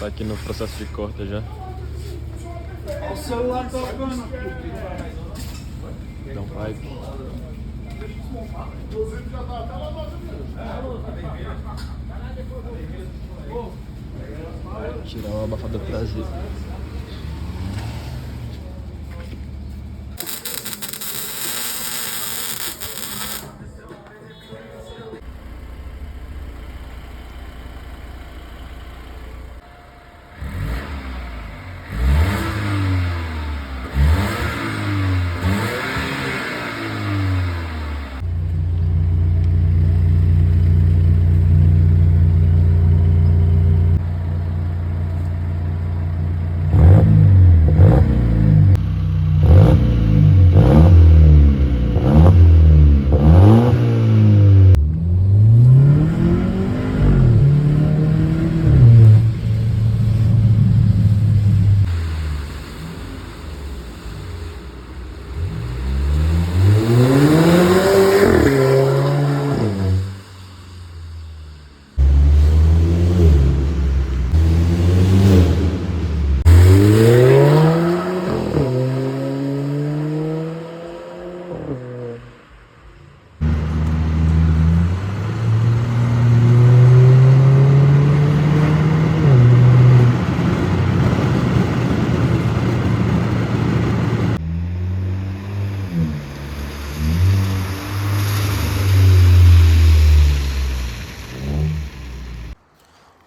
Tá aqui no processo de corta já. O celular tocando. Dá um pipe. Tirar o abafador traseiro.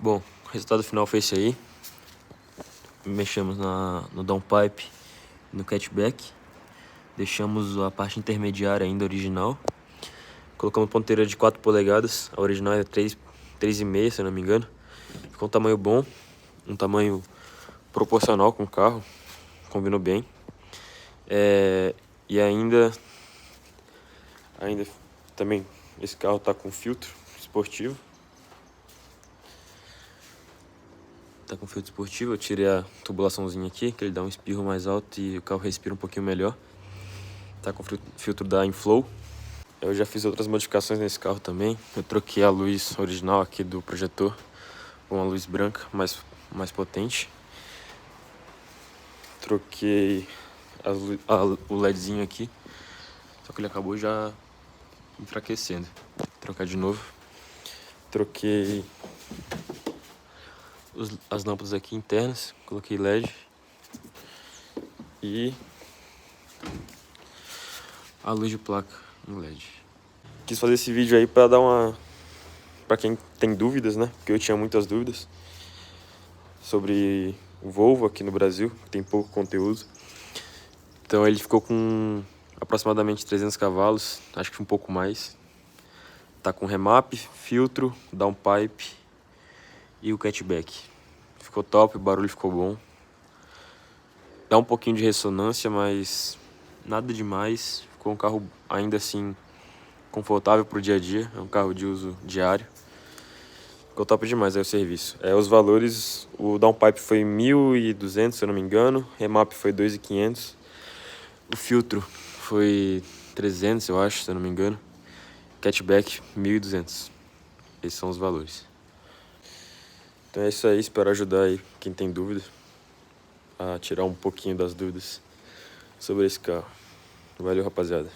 Bom, o resultado final foi esse aí. Mexemos no downpipe, no catchback. Deixamos a parte intermediária ainda original. Colocamos ponteira de 4 polegadas. A original é 3,5, se eu não me engano. Ficou um tamanho bom. Um tamanho proporcional com o carro. Combinou bem. E ainda também esse carro tá com filtro esportivo. Tá com filtro esportivo, eu tirei a tubulaçãozinha aqui, que ele dá um espirro mais alto e o carro respira um pouquinho melhor. Tá com filtro da Inflow. Eu já fiz outras modificações nesse carro também. Eu troquei a luz original aqui do projetor com uma luz branca mais potente. Troquei o LEDzinho aqui, só que ele acabou já enfraquecendo. Vou trocar de novo. Troquei as lâmpadas aqui internas, coloquei LED e a luz de placa em LED. Quis fazer esse vídeo aí para dar para quem tem dúvidas, né? Porque eu tinha muitas dúvidas sobre o Volvo aqui no Brasil, que tem pouco conteúdo. Então ele ficou com aproximadamente 300 cavalos, acho que um pouco mais. Tá com remap, filtro, downpipe e o catchback. Ficou top, o barulho ficou bom. Dá um pouquinho de ressonância, mas nada demais. Ficou um carro ainda assim confortável pro dia a dia. É um carro de uso diário. Ficou top demais aí o serviço. Os valores, o downpipe foi 1.200, se eu não me engano. Remap foi 2.500. O filtro foi 300, eu acho, se eu não me engano. Catchback 1.200. Esses são os valores. Então é isso aí, espero ajudar aí quem tem dúvida a tirar um pouquinho das dúvidas sobre esse carro. Valeu, rapaziada.